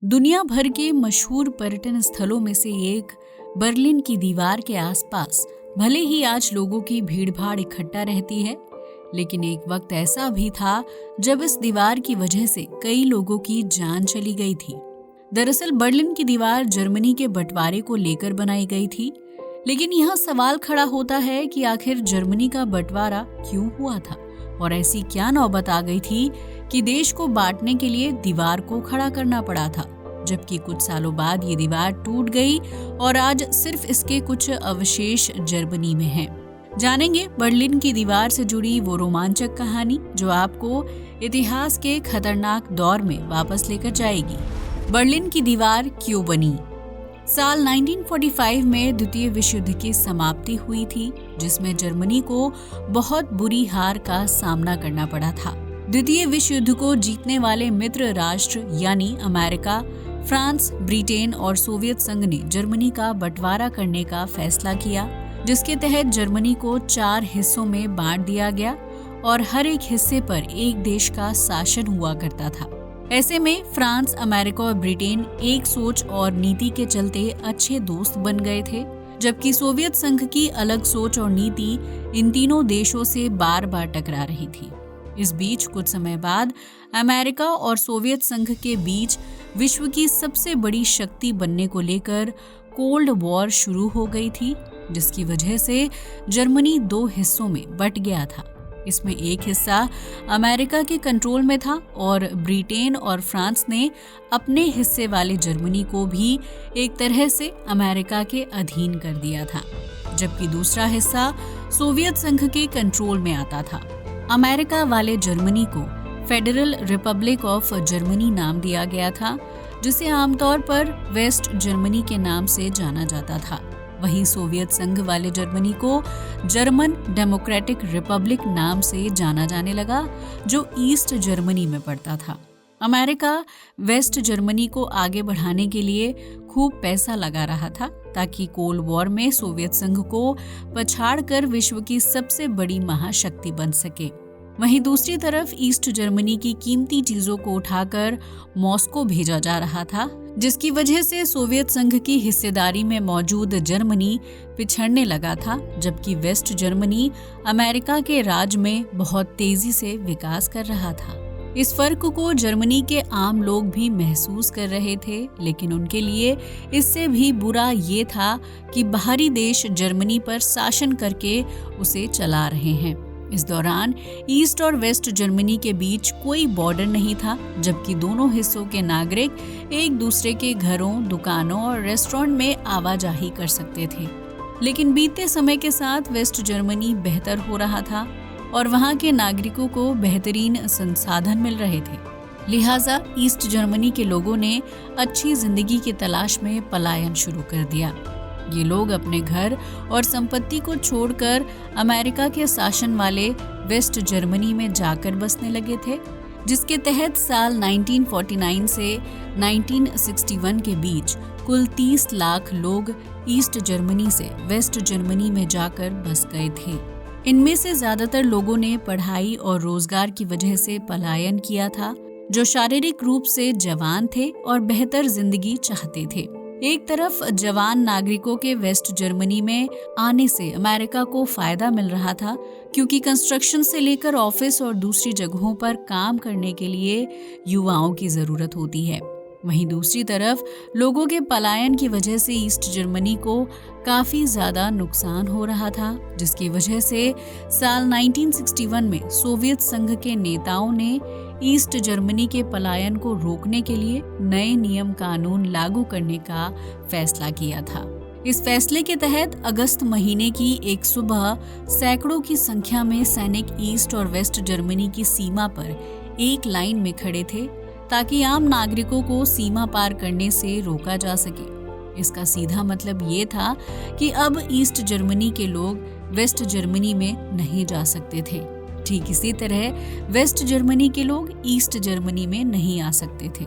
दुनिया भर के मशहूर पर्यटन स्थलों में से एक बर्लिन की दीवार के आसपास भले ही आज लोगों की भीड़भाड़ इकट्ठा रहती है, लेकिन एक वक्त ऐसा भी था जब इस दीवार की वजह से कई लोगों की जान चली गई थी। दरअसल बर्लिन की दीवार जर्मनी के बंटवारे को लेकर बनाई गई थी, लेकिन यहाँ सवाल खड़ा होता है कि आखिर जर्मनी का बंटवारा क्यों हुआ था और ऐसी क्या नौबत आ गई थी कि देश को बांटने के लिए दीवार को खड़ा करना पड़ा था, जबकि कुछ सालों बाद ये दीवार टूट गई और आज सिर्फ इसके कुछ अवशेष जर्मनी में हैं। जानेंगे बर्लिन की दीवार से जुड़ी वो रोमांचक कहानी जो आपको इतिहास के खतरनाक दौर में वापस लेकर जाएगी। बर्लिन की दीवार क्यों बनी? साल 1945 में द्वितीय विश्व युद्ध की समाप्ति हुई थी, जिसमें जर्मनी को बहुत बुरी हार का सामना करना पड़ा था। द्वितीय विश्व युद्ध को जीतने वाले मित्र राष्ट्र यानी अमेरिका, फ्रांस, ब्रिटेन और सोवियत संघ ने जर्मनी का बंटवारा करने का फैसला किया, जिसके तहत जर्मनी को 4 हिस्सों में बांट दिया गया और हर एक हिस्से पर एक देश का शासन हुआ करता था। ऐसे में फ्रांस, अमेरिका और ब्रिटेन एक सोच और नीति के चलते अच्छे दोस्त बन गए थे, जबकि सोवियत संघ की अलग सोच और नीति इन तीनों देशों से बार बार टकरा रही थी। इस बीच कुछ समय बाद अमेरिका और सोवियत संघ के बीच विश्व की सबसे बड़ी शक्ति बनने को लेकर कोल्ड वॉर शुरू हो गई थी, जिसकी वजह से जर्मनी 2 हिस्सों में बंट गया था। इसमें एक हिस्सा अमेरिका के कंट्रोल में था और ब्रिटेन और फ्रांस ने अपने हिस्से वाले जर्मनी को भी एक तरह से अमेरिका के अधीन कर दिया था, जबकि दूसरा हिस्सा सोवियत संघ के कंट्रोल में आता था। अमेरिका वाले जर्मनी को फेडरल रिपब्लिक ऑफ जर्मनी नाम दिया गया था, जिसे आमतौर पर वेस्ट जर्मनी के नाम से जाना जाता था। वहीं सोवियत संघ वाले जर्मनी को जर्मन डेमोक्रेटिक रिपब्लिक नाम से जाना जाने लगा, जो ईस्ट जर्मनी में पड़ता था। अमेरिका वेस्ट जर्मनी को आगे बढ़ाने के लिए खूब पैसा लगा रहा था, ताकि कोल्ड वॉर में सोवियत संघ को पछाड़कर विश्व की सबसे बड़ी महाशक्ति बन सके। वहीं दूसरी तरफ ईस्ट जर्मनी की कीमती चीजों को उठाकर मॉस्को भेजा जा रहा था, जिसकी वजह से सोवियत संघ की हिस्सेदारी में मौजूद जर्मनी पिछड़ने लगा था, जबकि वेस्ट जर्मनी अमेरिका के राज में बहुत तेजी से विकास कर रहा था। इस फर्क को जर्मनी के आम लोग भी महसूस कर रहे थे, लेकिन उनके लिए इससे भी बुरा ये था कि बाहरी देश जर्मनी पर शासन करके उसे चला रहे हैं। इस दौरान ईस्ट और वेस्ट जर्मनी के बीच कोई बॉर्डर नहीं था, जबकि दोनों हिस्सों के नागरिक एक दूसरे के घरों, दुकानों और रेस्टोरेंट में आवाजाही कर सकते थे। लेकिन बीतते समय के साथ वेस्ट जर्मनी बेहतर हो रहा था और वहां के नागरिकों को बेहतरीन संसाधन मिल रहे थे। लिहाजा ईस्ट जर्मनी के लोगों ने अच्छी जिंदगी की तलाश में पलायन शुरू कर दिया। ये लोग अपने घर और संपत्ति को छोड़कर अमेरिका के शासन वाले वेस्ट जर्मनी में जाकर बसने लगे थे, जिसके तहत साल 1949 से 1961 के बीच कुल 30 लाख लोग ईस्ट जर्मनी से वेस्ट जर्मनी में जाकर बस गए थे। इनमें से ज्यादातर लोगों ने पढ़ाई और रोजगार की वजह से पलायन किया था, जो शारीरिक रूप से जवान थे और बेहतर जिंदगी चाहते थे। एक तरफ जवान नागरिकों के वेस्ट जर्मनी में आने से अमेरिका को फायदा मिल रहा था, क्योंकि कंस्ट्रक्शन से लेकर ऑफिस और दूसरी जगहों पर काम करने के लिए युवाओं की जरूरत होती है। वहीं दूसरी तरफ लोगों के पलायन की वजह से ईस्ट जर्मनी को काफी ज्यादा नुकसान हो रहा था, जिसकी वजह से साल 1961 में सोवियत संघ के नेताओं ने ईस्ट जर्मनी के पलायन को रोकने के लिए नए नियम कानून लागू करने का फैसला किया था। इस फैसले के तहत अगस्त महीने की एक सुबह सैकड़ों की संख्या में सैनिक ईस्ट और वेस्ट जर्मनी की सीमा पर एक लाइन में खड़े थे, ताकि आम नागरिकों को सीमा पार करने से रोका जा सके। इसका सीधा मतलब ये था कि अब ईस्ट जर्मनी के लोग वेस्ट जर्मनी में नहीं जा सकते थे। ठीक इसी तरह वेस्ट जर्मनी के लोग ईस्ट जर्मनी में नहीं आ सकते थे।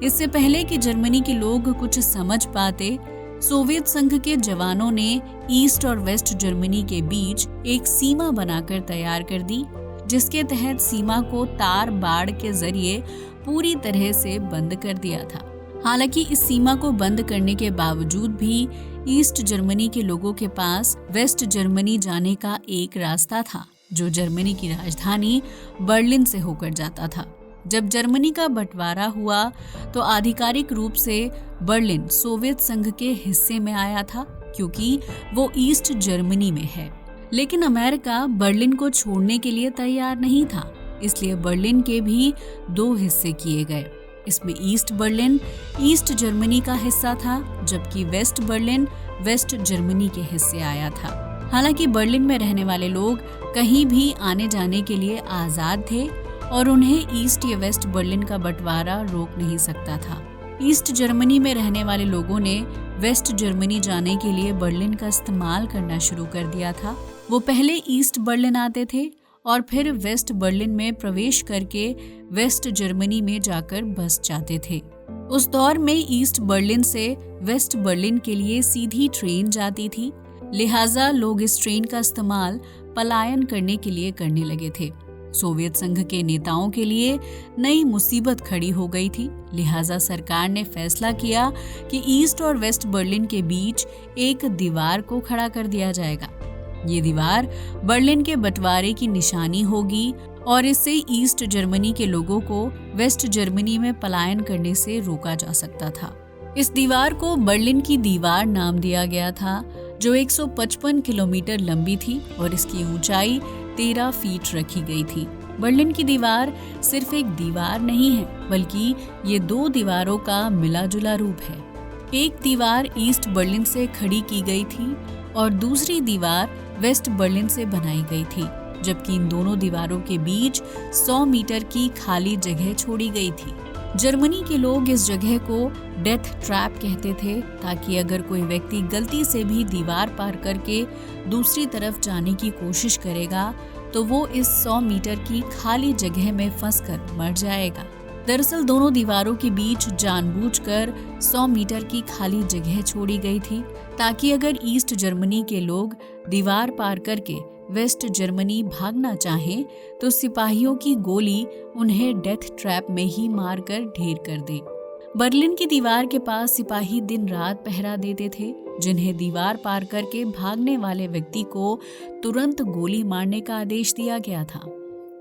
इससे पहले कि जर्मनी के लोग कुछ समझ पाते, सोवियत संघ के जवानों ने ईस्ट और वेस्ट जर्मनी के बीच एक सीमा बनाकर तैयार कर दी, जिसके तहत सीमा को तार बाड़ के जरिए पूरी तरह से बंद कर दिया था। हालांकि इस सीमा को बंद करने के बावजूद भी ईस्ट जर्मनी के लोगों के पास वेस्ट जर्मनी जाने का एक रास्ता था, जो जर्मनी की राजधानी बर्लिन से होकर जाता था। जब जर्मनी का बंटवारा हुआ तो आधिकारिक रूप से बर्लिन सोवियत संघ के हिस्से में आया था, क्योंकि वो ईस्ट जर्मनी में है। लेकिन अमेरिका बर्लिन को छोड़ने के लिए तैयार नहीं था, इसलिए बर्लिन के भी 2 हिस्से किए गए। इसमें ईस्ट बर्लिन ईस्ट जर्मनी का हिस्सा था, जबकि वेस्ट बर्लिन वेस्ट जर्मनी के हिस्से आया था। हालांकि बर्लिन में रहने वाले लोग कहीं भी आने जाने के लिए आजाद थे और उन्हें ईस्ट या वेस्ट बर्लिन का बंटवारा रोक नहीं सकता था। ईस्ट जर्मनी में रहने वाले लोगों ने वेस्ट जर्मनी जाने के लिए बर्लिन का इस्तेमाल करना शुरू कर दिया था। वो पहले ईस्ट बर्लिन आते थे और फिर वेस्ट बर्लिन में प्रवेश करके वेस्ट जर्मनी में जाकर बस जाते थे। उस दौर में ईस्ट बर्लिन से वेस्ट बर्लिन के लिए सीधी ट्रेन जाती थी, लिहाजा लोग इस ट्रेन का इस्तेमाल पलायन करने के लिए करने लगे थे। सोवियत संघ के नेताओं के लिए नई मुसीबत खड़ी हो गई थी, लिहाजा सरकार ने फैसला किया कि ईस्ट और वेस्ट बर्लिन के बीच एक दीवार को खड़ा कर दिया जाएगा। ये दीवार बर्लिन के बंटवारे की निशानी होगी और इससे ईस्ट जर्मनी के लोगों को वेस्ट जर्मनी में पलायन करने से रोका जा सकता था। इस दीवार को बर्लिन की दीवार नाम दिया गया था, जो 155 किलोमीटर लंबी थी और इसकी ऊंचाई 13 फीट रखी गई थी। बर्लिन की दीवार सिर्फ एक दीवार नहीं है, बल्कि ये 2 दीवारों का मिला जुला रूप है। एक दीवार ईस्ट बर्लिन से खड़ी की गई थी और दूसरी दीवार वेस्ट बर्लिन से बनाई गई थी, जबकि इन दोनों दीवारों के बीच 100 मीटर की खाली जगह छोड़ी गई थी। जर्मनी के लोग इस जगह को डेथ ट्रैप कहते थे, ताकि अगर कोई व्यक्ति गलती से भी दीवार पार करके दूसरी तरफ जाने की कोशिश करेगा तो वो इस 100 मीटर की खाली जगह में फंसकर मर जाएगा। दरअसल दोनों दीवारों के बीच जानबूझकर 100 मीटर की खाली जगह छोड़ी गई थी, ताकि अगर ईस्ट जर्मनी के लोग दीवार पार करके वेस्ट जर्मनी भागना चाहें तो सिपाहियों की गोली उन्हें डेथ ट्रैप में ही मारकर ढेर कर दे। बर्लिन की दीवार के पास सिपाही दिन रात पहरा देते थे, जिन्हें दीवार पार करके भागने वाले व्यक्ति को तुरंत गोली मारने का आदेश दिया गया था।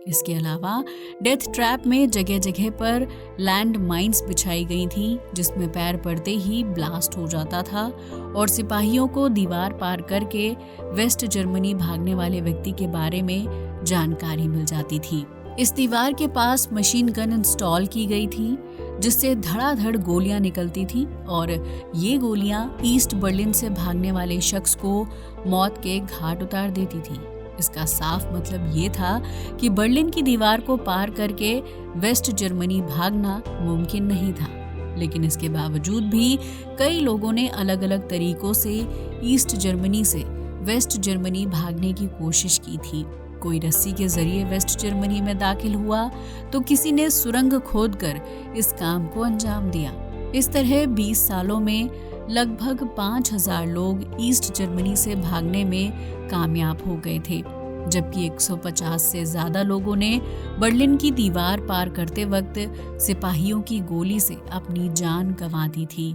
इसके अलावा डेथ ट्रैप में जगह जगह पर लैंड माइंस बिछाई गई थी, जिसमें पैर पड़ते ही ब्लास्ट हो जाता था और सिपाहियों को दीवार पार करके वेस्ट जर्मनी भागने वाले व्यक्ति के बारे में जानकारी मिल जाती थी। इस दीवार के पास मशीन गन इंस्टॉल की गई थी, जिससे धड़ाधड़ गोलियां निकलती थी और ये गोलियां ईस्ट बर्लिन से भागने वाले शख्स को मौत के घाट उतार देती थी। इसका साफ मतलब ये था कि बर्लिन की दीवार को पार करके वेस्ट जर्मनी भागना मुमकिन नहीं था, लेकिन इसके बावजूद भी कई लोगों ने अलग अलग तरीकों से ईस्ट जर्मनी से वेस्ट जर्मनी भागने की कोशिश की थी। कोई रस्सी के जरिए वेस्ट जर्मनी में दाखिल हुआ तो किसी ने सुरंग खोदकर इस काम को अंजाम दिया। इस तरह 20 सालों में लगभग 5000 लोग ईस्ट जर्मनी से भागने में कामयाब हो गए थे, जबकि 150 से ज्यादा लोगों ने बर्लिन की दीवार पार करते वक्त सिपाहियों की गोली से अपनी जान गंवा दी थी।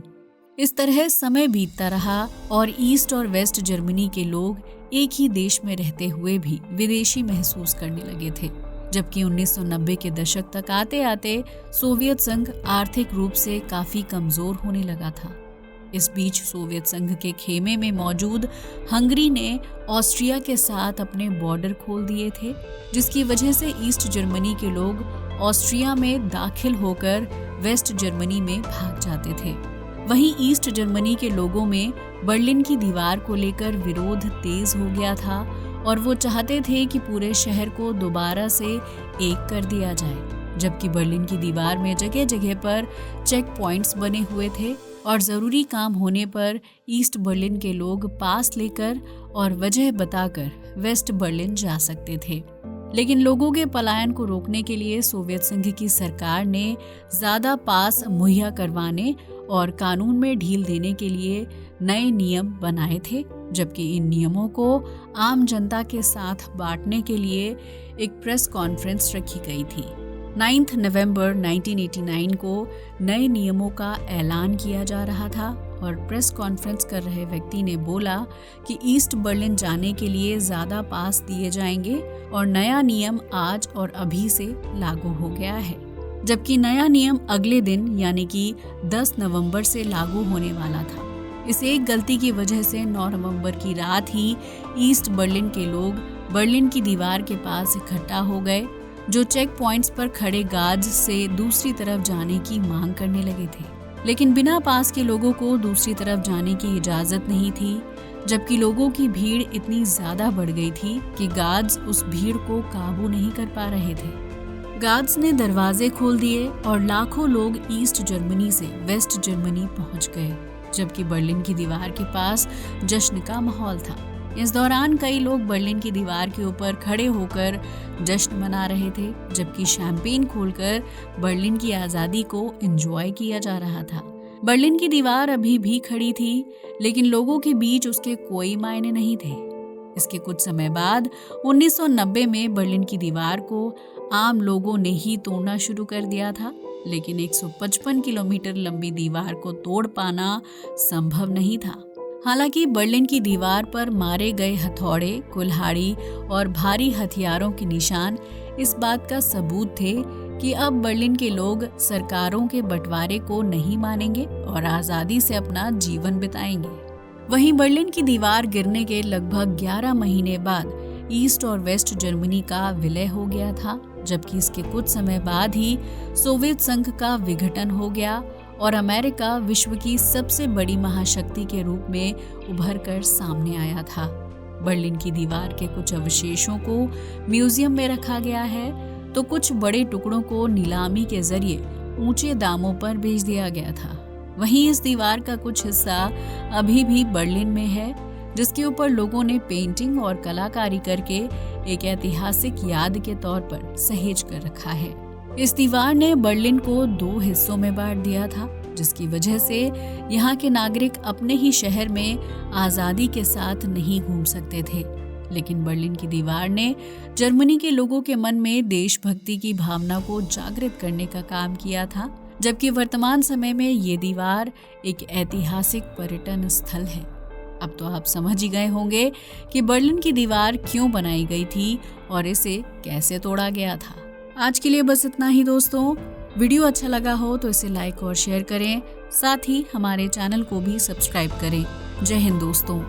इस तरह समय बीतता रहा और ईस्ट और वेस्ट जर्मनी के लोग एक ही देश में रहते हुए भी विदेशी महसूस करने लगे थे, जबकि 1990 के दशक तक आते आते सोवियत संघ आर्थिक रूप से काफी कमजोर होने लगा था। इस बीच सोवियत संघ के खेमे में मौजूद हंगरी ने ऑस्ट्रिया के साथ अपने बॉर्डर खोल दिए थे, जिसकी वजह से ईस्ट जर्मनी के लोग ऑस्ट्रिया में दाखिल होकर वेस्ट जर्मनी में भाग जाते थे। वहीं ईस्ट जर्मनी के लोगों में बर्लिन की दीवार को लेकर विरोध तेज हो गया था और वो चाहते थे कि पूरे शहर को दोबारा से एक कर दिया जाए, जबकि बर्लिन की दीवार में जगह जगह पर चेक पॉइंट्स बने हुए थे और ज़रूरी काम होने पर ईस्ट बर्लिन के लोग पास लेकर और वजह बताकर वेस्ट बर्लिन जा सकते थे। लेकिन लोगों के पलायन को रोकने के लिए सोवियत संघ की सरकार ने ज़्यादा पास मुहैया करवाने और कानून में ढील देने के लिए नए नियम बनाए थे, जबकि इन नियमों को आम जनता के साथ बांटने के लिए एक प्रेस कॉन्फ्रेंस रखी गई थी। 9 नवंबर 1989 को नए नियमों का ऐलान किया जा रहा था और प्रेस कॉन्फ्रेंस कर रहे व्यक्ति ने बोला कि ईस्ट बर्लिन जाने के लिए ज़्यादा पास दिए जाएंगे और नया नियम आज और अभी से लागू हो गया है। जबकि नया नियम अगले दिन यानी कि 10 नवंबर से लागू होने वाला था। इस एक गलती की वजह से 9 नवंबर की रात ही ईस्ट बर्लिन के लोग बर्लिन की दीवार के पास इकट्ठा हो गए, जो चेक पॉइंट्स पर खड़े गार्ड्स से दूसरी तरफ जाने की मांग करने लगे थे। लेकिन बिना पास के लोगों को दूसरी तरफ जाने की इजाज़त नहीं थी, जबकि लोगों की भीड़ इतनी ज़्यादा बढ़ गई थी कि गार्ड्स उस भीड़ को काबू नहीं कर पा रहे थे। गार्ड्स ने दरवाजे खोल दिए और लाखों लोग ईस्ट जर्मनी से वेस्ट जर्मनी पहुंच गए, जबकि बर्लिन की दीवार के पास जश्न का माहौल था। इस दौरान कई लोग बर्लिन की दीवार के ऊपर खड़े होकर जश्न मना रहे थे, जबकि शैंपेन खोलकर बर्लिन की आज़ादी को एंजॉय किया जा रहा था। बर्लिन की दीवार अभी भी खड़ी थी, लेकिन लोगों के बीच उसके कोई मायने नहीं थे। इसके कुछ समय बाद 1990 में बर्लिन की दीवार को आम लोगों ने ही तोड़ना शुरू कर दिया था, लेकिन 155 किलोमीटर लंबी दीवार को तोड़ पाना संभव नहीं था। हालांकि बर्लिन की दीवार पर मारे गए हथौड़े, कुल्हाड़ी और भारी हथियारों के निशान इस बात का सबूत थे कि अब बर्लिन के लोग सरकारों के बंटवारे को नहीं मानेंगे और आज़ादी से अपना जीवन बिताएंगे। वहीं बर्लिन की दीवार गिरने के लगभग 11 महीने बाद ईस्ट और वेस्ट जर्मनी का विलय हो गया था, जबकि इसके कुछ समय बाद ही सोवियत संघ का विघटन हो गया और अमेरिका विश्व की सबसे बड़ी महाशक्ति के रूप में उभर कर सामने आया था। बर्लिन की दीवार के कुछ अवशेषों को म्यूजियम में रखा गया है, तो कुछ बड़े टुकड़ों को नीलामी के जरिए ऊंचे दामों पर बेच दिया गया था। वहीं इस दीवार का कुछ हिस्सा अभी भी बर्लिन में है, जिसके ऊपर लोगों ने पेंटिंग और कलाकारी करके एक ऐतिहासिक याद के तौर पर सहेज कर रखा है। इस दीवार ने बर्लिन को 2 हिस्सों में बांट दिया था, जिसकी वजह से यहाँ के नागरिक अपने ही शहर में आज़ादी के साथ नहीं घूम सकते थे। लेकिन बर्लिन की दीवार ने जर्मनी के लोगों के मन में देशभक्ति की भावना को जागृत करने का काम किया था, जबकि वर्तमान समय में ये दीवार एक ऐतिहासिक पर्यटन स्थल है। अब तो आप समझ ही गए होंगे कि बर्लिन की दीवार क्यों बनाई गई थी और इसे कैसे तोड़ा गया था। आज के लिए बस इतना ही दोस्तों। वीडियो अच्छा लगा हो तो इसे लाइक और शेयर करें, साथ ही हमारे चैनल को भी सब्सक्राइब करें। जय हिंद दोस्तों।